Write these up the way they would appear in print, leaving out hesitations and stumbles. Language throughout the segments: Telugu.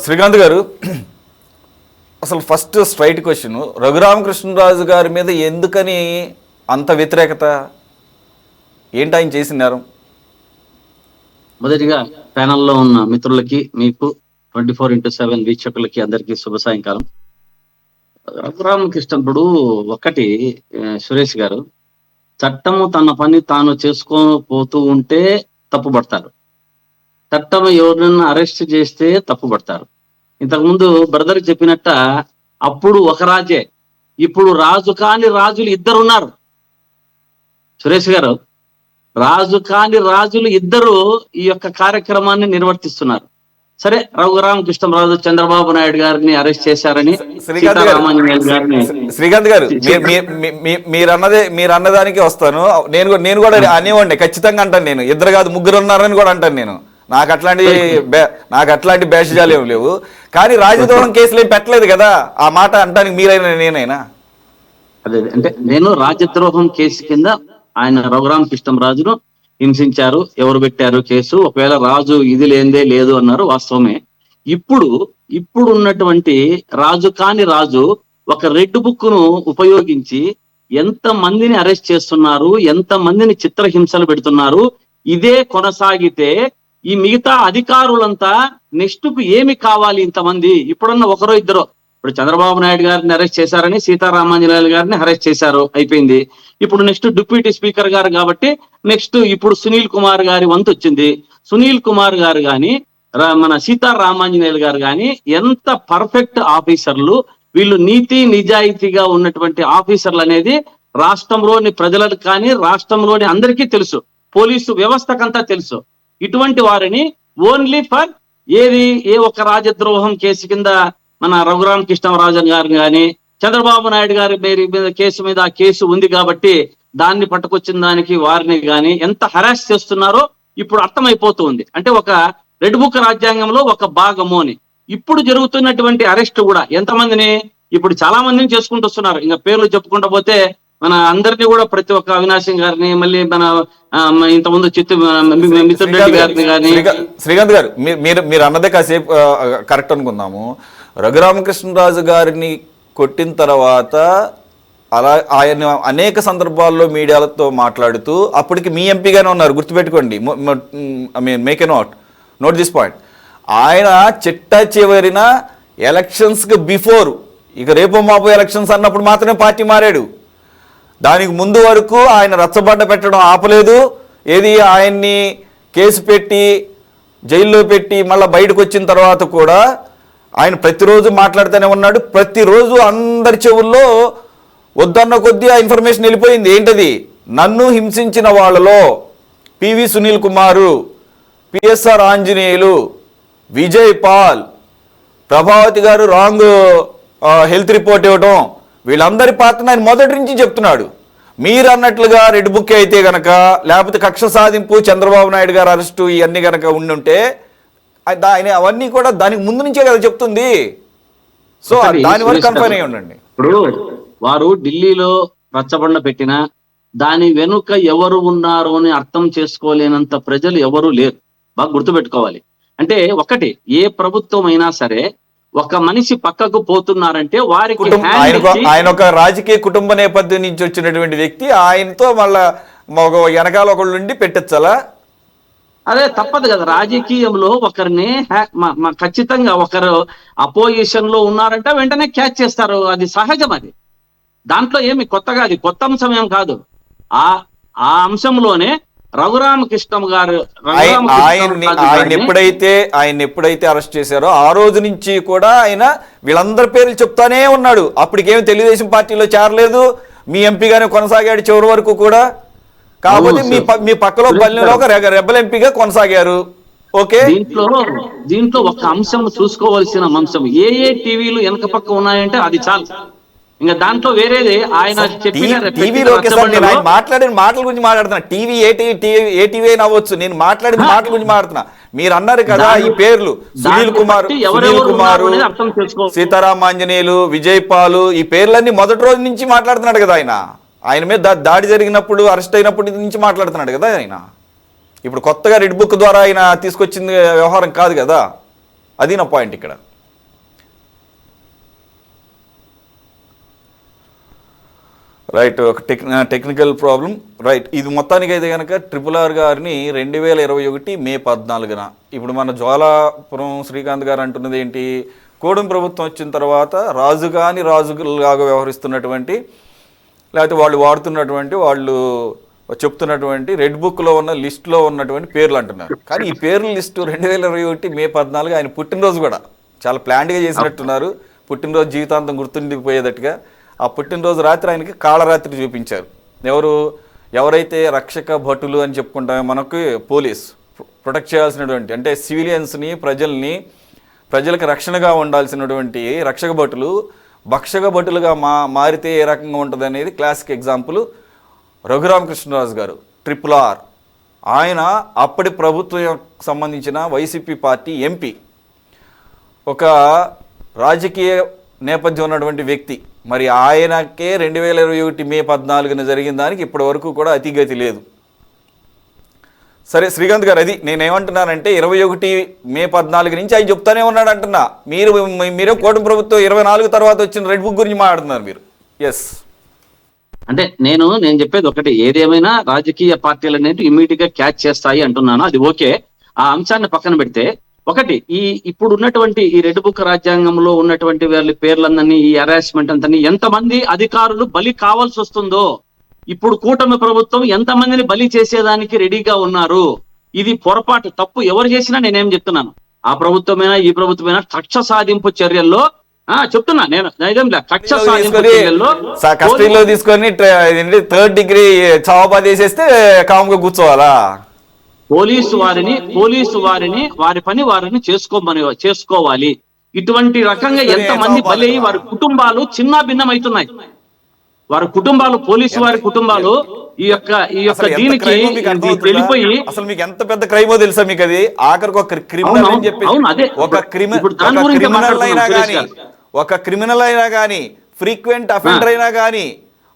శ్రీకాంత్ గారు, అసలు ఫస్ట్ స్ట్రైట్ క్వశ్చన్, రఘురామకృష్ణరాజు గారి మీద ఎందుకని అంత వ్యతిరేకత? ఏంటి ఆయన చేసినారు? మొదటిగా ప్యానల్లో ఉన్న మిత్రులకి, మీకు 24x7 వీక్షకులకి అందరికీ శుభ సాయంకాలం. రఘురామకృష్ణుడు ఒకటి, సురేష్ గారు, చట్టము తన పని తాను చేసుకోపోతూ ఉంటే తప్పుపడతారు, చట్టం ఎవరినైనా అరెస్ట్ చేస్తే తప్పుపడతారు. ఇంతకుముందు బ్రదర్ చెప్పినట్ట, అప్పుడు ఒక రాజే, ఇప్పుడు రాజు కాని రాజులు ఇద్దరు ఉన్నారు. సురేష్ గారు, రాజు కాని రాజులు ఇద్దరు ఈ యొక్క కార్యక్రమాన్ని నిర్వర్తిస్తున్నారు. సరే, రఘురామకృష్ణరాజు చంద్రబాబు నాయుడు గారిని అరెస్ట్ చేశారని, శ్రీకాంత్ గారు మీరు అన్నదానికి వస్తాను. నేను కూడా అనేవాడిని, ఖచ్చితంగా అంటాను. నేను ఇద్దరు కాదు ముగ్గురు ఉన్నారని కూడా అంటాను. నేను నాకు అట్లాంటి భేషజాలు ఏమి లేవు. కానీ రాజద్రోహం కేసులు ఏం పెట్టలేదు కదా, ఆ మాట అంటానికి మీరైనా నేనైనా? అదే అంటే నేను రాజద్రోహం కేసు కింద ఆయన రఘురామకృష్ణరాజును హింసించారు, ఎవరు పెట్టారు కేసు, ఒకవేళ రాజు ఇది లేదే లేదు అన్నారు, వాస్తవమే. ఇప్పుడు ఉన్నటువంటి రాజు కాని రాజు ఒక రెడ్ బుక్ ను ఉపయోగించి ఎంత మందిని అరెస్ట్ చేస్తున్నారు, ఎంత మందిని చిత్రహింసలు పెడుతున్నారు. ఇదే కొనసాగితే ఈ మిగతా అధికారులంతా నెక్స్ట్ కు ఏమి కావాలి? ఇంతమంది ఇప్పుడున్న ఒకరో ఇద్దరో, ఇప్పుడు చంద్రబాబు నాయుడు గారిని అరెస్ట్ చేశారని సీతారామాంజనేయులు గారిని అరెస్ట్ చేశారు, అయిపోయింది. ఇప్పుడు నెక్స్ట్ డిప్యూటీ స్పీకర్ గారు కాబట్టి నెక్స్ట్ ఇప్పుడు సునీల్ కుమార్ గారి వంతు వచ్చింది. సునీల్ కుమార్ గారు కానీ మన సీతారామాంజనేయులు గారు కానీ ఎంత పర్ఫెక్ట్ ఆఫీసర్లు, వీళ్ళు నీతి నిజాయితీగా ఉన్నటువంటి ఆఫీసర్లు అనేది రాష్ట్రంలోని ప్రజలకు కానీ రాష్ట్రంలోని అందరికీ తెలుసు, పోలీసు వ్యవస్థకంతా తెలుసు. ఇటువంటి వారిని ఓన్లీ ఫర్ ఏ ఒక్క రాజద్రోహం కేసు కింద మన రఘురామకృష్ణరాజు గారు కానీ చంద్రబాబు నాయుడు గారి కేసు మీద ఆ కేసు ఉంది కాబట్టి దాన్ని పట్టుకొచ్చిన దానికి వారిని కానీ ఎంత హరాస్ చేస్తున్నారో ఇప్పుడు అర్థమైపోతుంది. అంటే ఒక రెడ్ బుక్ రాజ్యాంగంలో ఒక భాగము అని. ఇప్పుడు జరుగుతున్నటువంటి అరెస్ట్ కూడా ఎంతమందిని, ఇప్పుడు చాలా మందిని చేసుకుంటూ వస్తున్నారు. ఇంకా పేర్లు చెప్పుకుంటూ పోతే మన అందరినీ కూడా, ప్రతి ఒక్క అవినాశం గారిని, మళ్ళీ మన ఇంతకుముందు మిథున్ రెడ్డి గారిని కానీ. శ్రీకాంత్ గారు, మీరు అన్నదే కాసేపు కరెక్ట్ అనుకుందాము. రఘురామకృష్ణరాజు గారిని కొట్టిన తర్వాత ఆయన అనేక సందర్భాల్లో మీడియాలతో మాట్లాడుతూ, అప్పటికి మీ ఎంపీగానే ఉన్నారు, గుర్తుపెట్టుకోండి. Make a note this point. ఆయన చిట్ట చివరిన ఎలక్షన్స్కి బిఫోర్, ఇక రేపు మాపు ఎలక్షన్స్ అన్నప్పుడు మాత్రమే పార్టీ మారాడు. దానికి ముందు వరకు ఆయన రచ్చబండ పెట్టడం ఆపలేదు. ఏది, ఆయన్ని కేసు పెట్టి జైల్లో పెట్టి మళ్ళీ బయటకు వచ్చిన తర్వాత కూడా ఆయన ప్రతిరోజు మాట్లాడుతూనే ఉన్నాడు. ప్రతిరోజు అందరి చెవుల్లో వద్దన్న కొద్దీ ఆ ఇన్ఫర్మేషన్ వెళ్ళిపోయింది. ఏంటది? నన్ను హింసించిన వాళ్ళలో పివి సునీల్ కుమారు, పిఎస్ఆర్ ఆంజనేయులు, విజయ్ పాల్, ప్రభావతి గారు రాంగ్ హెల్త్ రిపోర్ట్ ఇవ్వటం, వీళ్ళందరి పాత్రను ఆయన మొదటి నుంచి చెప్తున్నాడు. మీరు అన్నట్లుగా రెడ్ బుక్ అయితే గనక, లేకపోతే కక్ష సాధింపు, చంద్రబాబు నాయుడు గారు అరెస్టు, ఇవన్నీ కనుక ఉండుంటే ఆయన అవన్నీ కూడా దానికి ముందు నుంచే కదా చెప్తుంది. సో దాని వరకు కన్ఫైన్ అయ్యి ఉండండి. ఇప్పుడు వారు ఢిల్లీలో రచ్చబండ పెట్టినా దాని వెనుక ఎవరు ఉన్నారు అని అర్థం చేసుకోలేనంత ప్రజలు ఎవరు లేరు. బాగా గుర్తుపెట్టుకోవాలి. అంటే ఒకటి, ఏ ప్రభుత్వం అయినా సరే ఒక మనిషి పక్కకు పోతున్నారంటే వారికి ఆయన ఒక రాజకీయ కుటుంబ నేపథ్యం నుంచి వచ్చినటువంటి వ్యక్తి, ఆయనతో మళ్ళా వెనకాల ఒకళ్ళు ఉండి పెట్టచ్చలా? అదే తప్పదు కదా. రాజకీయంలో ఒకరిని ఖచ్చితంగా ఒకరు అపోజిషన్ లో ఉన్నారంటే వెంటనే క్యాచ్ చేస్తారు, అది సహజం. అది దాంట్లో ఏమి కొత్తగా, అది కొత్త అంశం ఏం కాదు. ఆ అంశంలోనే రఘురామకృష్ణ గారు ఆయన ఎప్పుడైతే అరెస్ట్ చేశారో ఆ రోజు నుంచి కూడా ఆయన వీళ్ళందరి పేర్లు చెప్తానే ఉన్నాడు. అప్పటికేమి తెలుగుదేశం పార్టీలో చేరలేదు, మీ ఎంపీగానే కొనసాగాడు చివరి వరకు కూడా. కాకపోతే మీ పక్కలో పల్లెలో ఒక రెబల్ ఎంపీగా కొనసాగారు. ఓకే, దీంట్లో ఒక అంశం చూసుకోవాల్సిన అంశం, ఏ టీవీలు వెనక పక్క ఉన్నాయంటే అది చాలు. ఇంకా దాంట్లో వేరేది ఆయన మాట్లాడిన మాటల గురించి మాట్లాడుతున్నా. టీవీ ఏ టీవీ అయినా అవ్వచ్చు, నేను మాట్లాడిన మాటల గురించి మాట్లాడుతున్నా. మీరు అన్నారు కదా ఈ పేర్లు, సునీల్ కుమార్, సీతారామాంజనేయులు, విజయ్ పాలు, ఈ పేర్లన్నీ మొదటి రోజు నుంచి మాట్లాడుతున్నాడు కదా ఆయన మీద దాడి జరిగినప్పుడు, అరెస్ట్ అయినప్పటి నుంచి మాట్లాడుతున్నాడు కదా ఆయన. ఇప్పుడు కొత్తగా రెడ్ బుక్ ద్వారా ఆయన తీసుకొచ్చింది వ్యవహారం కాదు కదా. అది నా పాయింట్ ఇక్కడ. రైట్, ఒక టెక్నికల్ ప్రాబ్లం. రైట్, ఇది మొత్తానికి అయితే కనుక RRR గారిని 2021 మే 14న ఇప్పుడు మన జ్వాలాపురం శ్రీకాంత్ గారు అంటున్నది ఏంటి, కూటమి ప్రభుత్వం వచ్చిన తర్వాత రాజులాగా వ్యవహరిస్తున్నటువంటి, లేకపోతే వాళ్ళు వాడుతున్నటువంటి, వాళ్ళు చెప్తున్నటువంటి రెడ్ బుక్లో ఉన్న లిస్టులో ఉన్నటువంటి పేర్లు అంటున్నారు. కానీ ఈ పేర్ల లిస్టు 2021 మే 14 ఆయన పుట్టినరోజు కూడా చాలా ప్లాన్డ్గా చేసినట్టున్నారు. పుట్టినరోజు జీవితాంతం గుర్తుండిపోయేటట్టుగా ఆ పుట్టినరోజు రాత్రి ఆయనకి కాళరాత్రి చూపించారు. ఎవరైతే రక్షక భటులు అని చెప్పుకుంటామో మనకు పోలీస్ ప్రొటెక్ట్ చేయాల్సినటువంటి, అంటే సివిలియన్స్ని ప్రజలకు రక్షణగా ఉండాల్సినటువంటి రక్షక భటులు భక్షక భటులుగా మారితే ఏ రకంగా ఉంటుంది అనేది క్లాసిక్ ఎగ్జాంపుల్ రఘురామకృష్ణరాజు గారు, RRR. ఆయన అప్పటి ప్రభుత్వం సంబంధించిన వైసీపీ పార్టీ ఎంపీ, ఒక రాజకీయ నేపథ్యం ఉన్నటువంటి వ్యక్తి. మరి ఆయనకే 2021 మే 14న జరిగిన దానికి ఇప్పటి వరకు కూడా అతిగతి లేదు. సరే శ్రీకాంత్ గారు, అది నేనేమంటున్నానంటే 21 మే 14 నుంచి ఆయన చెప్తానే ఉన్నాడు అంటున్నా. మీరే కూటమి ప్రభుత్వం 24 తర్వాత వచ్చిన రెడ్ బుక్ గురించి మాట్లాడుతున్నారు మీరు. ఎస్, అంటే నేను చెప్పేది ఒకటి, ఏదేమైనా రాజకీయ పార్టీలు అనేది ఇమ్మీడియట్ గా క్యాచ్ చేస్తాయి అంటున్నాను. అది ఓకే. ఆ అంశాన్ని పక్కన పెడితే, ఒకటి ఇప్పుడు ఉన్నటువంటి ఈ రెడ్ బుక్ రాజ్యాంగంలో ఉన్నటువంటి వాళ్ళ పేర్లందరినీ, ఈ హరాస్మెంట్ అంతని ఎంతమంది అధికారులు బలి కావాల్సి వస్తుందో, ఇప్పుడు కూటమి ప్రభుత్వం ఎంతమందిని బలి చేసేదానికి రెడీగా ఉన్నారు. ఇది పొరపాటు, తప్పు ఎవరు చేసినా నేనేం చెప్తున్నాను, ఆ ప్రభుత్వమైనా ఈ ప్రభుత్వమైనా కక్ష సాధింపు చర్యల్లో చెప్తున్నా నేను, కక్ష సాధింపు చర్యల్లో కస్టడీలో తీసుకొని 3rd డిగ్రీ చావపా చేసేస్తే కామ్గా కూర్చోవాలా? పోలీసు వారిని వారి పని వారిని చేసుకోవాలి. ఇటువంటి రకంగా ఎంతమంది బలి, వారి కుటుంబాలు చిన్న భిన్నమవుతున్నాయి. వారి కుటుంబాలు, పోలీసు వారి కుటుంబాలు ఈ యొక్క దీనికి వెళ్ళిపోయి, అసలు మీకు ఎంత పెద్ద క్రైమో తెలుసా మీకు? అది ఆఖరికి ఒక క్రిమినల్ అని చెప్పి, ఒక క్రిమినల్ అయినా కానీ, ఫ్రీక్వెంట్ అఫెండర్ అయినా కానీ,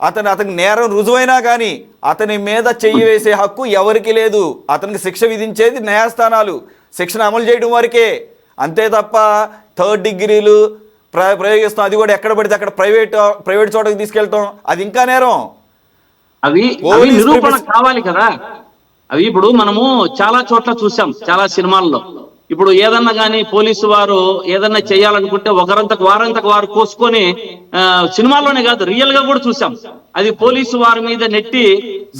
అతనికి నేరం రుజువైనా కానీ అతని మీద చెయ్యి వేసే హక్కు ఎవరికి లేదు. అతనికి శిక్ష విధించేది న్యాయస్థానాలు, శిక్షను అమలు చేయడం వరకే. అంతే తప్ప 3rd డిగ్రీలు ప్రయోగిస్తాం, అది కూడా ఎక్కడ పడితే అక్కడ ప్రైవేట్ చోటకి తీసుకెళ్తాం, అది ఇంకా నేరం. అవి నిరూపణ కావాలి కదా. అవి ఇప్పుడు మనము చాలా చోట్ల చూసాం, చాలా సినిమాల్లో. ఇప్పుడు ఏదన్నా కానీ పోలీసు వారు ఏదన్నా చేయాలనుకుంటే వారంతకు వారు కోసుకొని, సినిమాల్లోనే కాదు రియల్ గా కూడా చూసాం, అది పోలీసు వారి మీద నెట్టి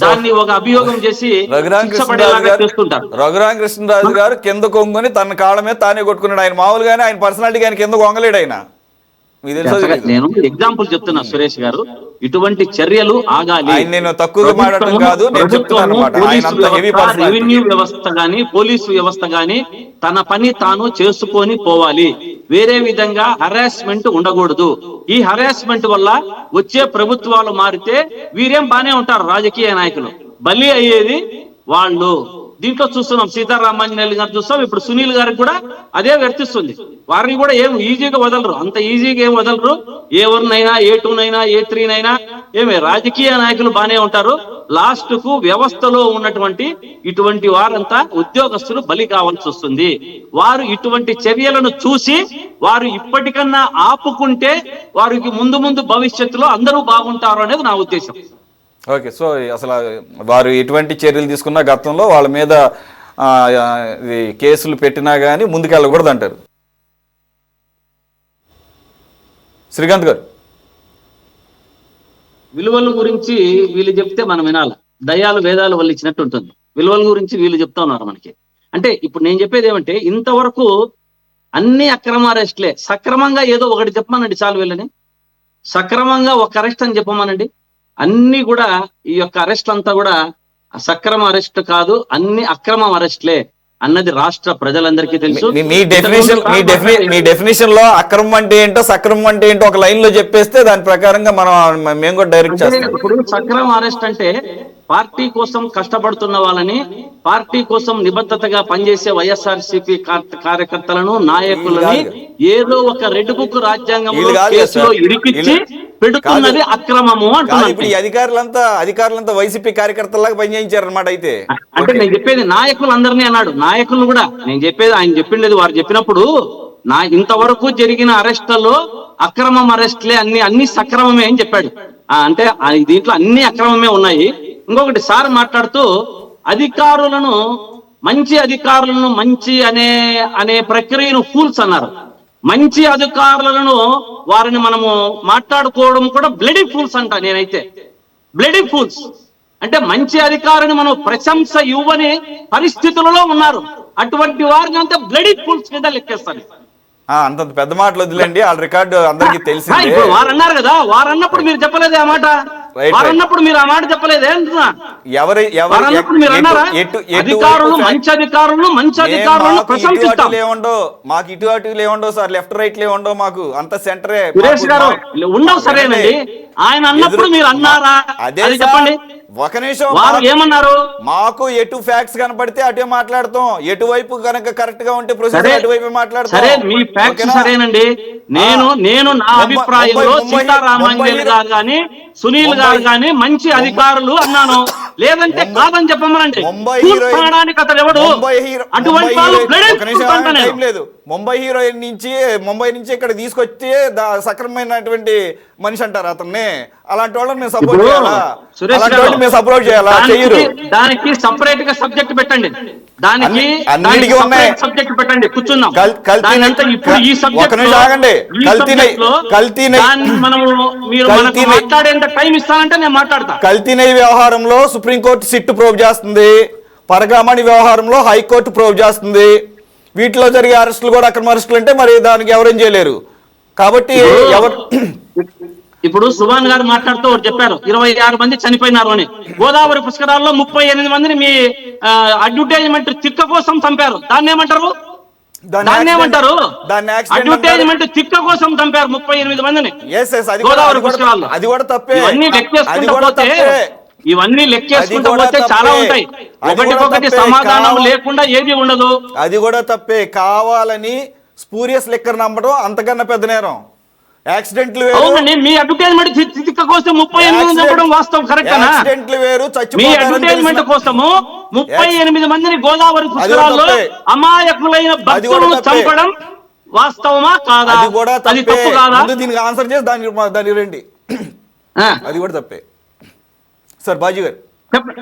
దాన్ని ఒక అభియోగం చేసి చేస్తుంటారు. రఘురామకృష్ణరాజు గారు కింద కొంగుని తన కాళ్ళ మీద తానే కొట్టుకున్నాడు. ఆయన మామూలుగానే ఆయన పర్సనాలిటీ ఆయన కింద కొంగలేడు. ఆయన నేను ఎగ్జాంపుల్ చెప్తున్నా సురేష్ గారు, ఇటువంటి చర్యలు ఆగాలి. నేను తక్కువగా మాట్లాడడం కాదు, రెవెన్యూ వ్యవస్థ గాని, పోలీసు వ్యవస్థ గాని తన పని తాను చేసుకొని పోవాలి. వేరే విధంగా హరాస్మెంట్ ఉండకూడదు. ఈ హరాస్మెంట్ వల్ల వచ్చే ప్రభుత్వాలు మారితే వీరేం బానే ఉంటారు, రాజకీయ నాయకులు బలి అయ్యేది వాళ్ళు. దీంట్లో చూస్తున్నాం, సీతారామాంజనేయులు గారు చూస్తాం, ఇప్పుడు సునీల్ గారికి కూడా అదే వర్తిస్తుంది. వారిని కూడా ఏం ఈజీగా వదలరు, అంత ఈజీగా ఏం వదలరు. A1 నైనా, A2 నైనా, A3 నైనా రాజకీయ నాయకులు బానే ఉంటారు. లాస్ట్ కు వ్యవస్థలో ఉన్నటువంటి ఇటువంటి వారంతా ఉద్యోగస్తులు బలి కావాల్సి వస్తుంది. వారు ఇటువంటి చర్యలను చూసి వారు ఇప్పటికన్నా ఆపుకుంటే వారికి ముందు భవిష్యత్తులో అందరూ బాగుంటారు అనేది నా ఉద్దేశం. ఓకే, సో అసలు వారు ఎటువంటి చర్యలు తీసుకున్నా గతంలో వాళ్ళ మీద కేసులు పెట్టినా కానీ ముందుకెళ్ళకూడదు అంటారు. శ్రీకాంత్ గారు, విలువల గురించి వీళ్ళు చెప్తే మనం వినాలి. దయాలు వేదాలు వాళ్ళు ఇచ్చినట్టు ఉంటుంది. విలువల గురించి వీళ్ళు చెప్తా ఉన్నారు మనకి. అంటే ఇప్పుడు నేను చెప్పేది ఏమంటే, ఇంతవరకు అన్ని అక్రమ అరెస్ట్లే. సక్రమంగా ఏదో ఒకటి చెప్పమనండి చాలు, వీళ్ళని సక్రమంగా ఒక అరెస్ట్ అని చెప్పమనండి. అన్ని కూడా ఈ యొక్క అరెస్ట్ అంతా కూడా సక్రమ అరెస్ట్ కాదు, అన్ని అక్రమ అరెస్ట్లే అన్నది రాష్ట్ర ప్రజలందరికీ తెలుసు. మీ డెఫినేషన్ లో అక్రమం అంటే ఏంటో, సక్రమం అంటే ఏంటో ఒక లైన్ లో చెప్పేస్తే దాని ప్రకారంగా మేము కూడా డైరెక్ట్ చేస్తాం. ఇప్పుడు సక్రమ అరెస్ట్ అంటే పార్టీ కోసం కష్టపడుతున్న వాళ్ళని, పార్టీ కోసం నిబద్ధతగా పనిచేసే వైఎస్ఆర్సీపీ కార్యకర్తలను, నాయకులని ఏదో ఒక రెడ్ బుక్ రాజ్యాంగంలో కేసులో ఇరికిచ్చి పెడుతున్నది అక్రమము అంటున్నాను. ఇప్పుడు ఈ అధికారులంతా వైసీపీ కార్యకర్తలాగా పనిచేయించారు అనమాట. అయితే అంటే నేను చెప్పేది నాయకులు అందరినీ అన్నాడు. నాయకులు కూడా నేను చెప్పేది, ఆయన చెప్పిండేది వారు చెప్పినప్పుడు ఇంతవరకు జరిగిన అరెస్టులలో అక్రమం అరెస్ట్లే అన్ని సక్రమమే అని చెప్పాడు. అంటే దీంట్లో అన్ని అక్రమమే ఉన్నాయి. ఇంకొకటి సార్ మాట్లాడుతూ మంచి అధికారులను మంచి అనే ప్రక్రియను ఫూల్స్ అన్నారు. మంచి అధికారులను వారిని మనము మాట్లాడుకోవడం కూడా బ్లడీ ఫూల్స్ అంట. నేనైతే బ్లడీ ఫూల్స్ అంటే మంచి అధికారిని మనం ప్రశంస ఇవ్వని పరిస్థితులలో ఉన్నారు. అటువంటి వారిని అంతా బ్లడీ ఫూల్స్ కింద లెక్కేస్తారు. అంత పెద్ద మాటలు వదిలేండి, వాళ్ళ రికార్డు అందరికి తెలిసిందే. ఇప్పుడు వారు అన్నారు కదా, వారు అన్నప్పుడు మీరు చెప్పలేదే ఆ మాట, వారు అన్నప్పుడు మీరు ఆ మాట చెప్పలేదే అంటున్నా. మీరు అన్నారా అధికారులు మంచి అధికారులను ప్రశంసిస్తాం. మాకు ఇటు అటు లేవుండవు సార్, లెఫ్ట్ రైట్ లేవుండవు, మాకు అంత సెంటరే. సురేష్ గారు ఉండవు, సరేనండి. ఆయన అన్నప్పుడు మీరు అన్నారా? అదే చెప్పండి. ఒక నిమిషం, వారు ఏమన్నారు? మాకు ఎటు ఫ్యాక్ట్స్ కనపడితే అటే మాట్లాడతాం, ఎటువైపు కనుక కరెక్ట్ గా ఉంటే ప్రొసీజర్ అటువైపు మాట్లాడతాం. సరే, మీ ఫ్యాక్ట్స్ సరేనండి. నేను నా అభిప్రాయంలో సీతారామాంజలి గారు గాని సునీల్ గారు గాని మంచి అధికారులు అన్నాను. లేదంటే కాదని చెప్పమనండి. అతను ఎవడు? అటువంటి ముంబై హీరోయిన్ ముంబై నుంచి ఇక్కడ తీసుకొచ్చి సక్రమైనటువంటి మనిషి అంటారు అతన్ని. అలాంటి వాళ్ళని మేము సపోర్ట్ చేయాలా? మేము సపోర్ట్ చేయాలా? చెయ్యరు. దానికి సపరేట్ గా సబ్జెక్ట్ పెట్టండి. దానికి సబ్జెక్ట్ పెట్టండి, కూర్చుందాం. ఇప్పుడు ఈ సబ్జెక్ట్ మాట్లాడేంత టైం ఇస్తానంటే నేను మాట్లాడతా. కల్తీ వ్యవహారంలో సుప్రీంకోర్టు సిట్ ప్రోబ్ చేస్తుంది, పరగామణి వ్యవహారంలో హైకోర్టు ప్రోబ్ చేస్తుంది. వీటిలో జరిగే అరెస్టులు కూడా అక్రమ అరెస్టులు అంటే మరి దానికి ఎవరేం చేయలేరు. కాబట్టి ఇప్పుడు సుభాన్ గారు మాట్లాడుతూ చెప్పారు 26 మంది చనిపోయినారు అని. గోదావరి పుష్కరాల్లో 38 మందిని మీ అడ్వర్టైజ్మెంట్ తిక్క కోసం చంపారు. దాన్ని ఏమంటారు? అడ్వర్టైజ్మెంట్ తిక్క కోసం చంపారు 38 మందిని గోదావరి పుష్కరాల్లో. అది కూడా తప్పే. ఇవన్నీ లెక్కేసుకుంటూ పోతే చాలా ఉంటాయి. ఒకటికొకటి సమాధానం లేకుండా ఏది ఉండదు. అది కూడా తప్పే. కావాలని స్పూరియస్ లెక్కర్ నమ్మడం అంతకన్నా పెద్ద నేరం. యాక్సిడెంట్లు మీ అడ్వర్టైజ్మెంట్ తిక్క కోసం 38 చంపడం వాస్తవం కరెక్టేనా? మీ అడ్వర్టైజ్మెంట్ కోసము 38 మందిని గోదావరి పుష్కరాల్లో అమాయకులైన భక్తులను చంపడం వాస్తవమా కాదా? అది తప్పు కాదా? దీనికి ఆన్సర్ చేసి దాని రండి. అది కూడా తప్పే సార్. బాజీ గారు చెప్పండి.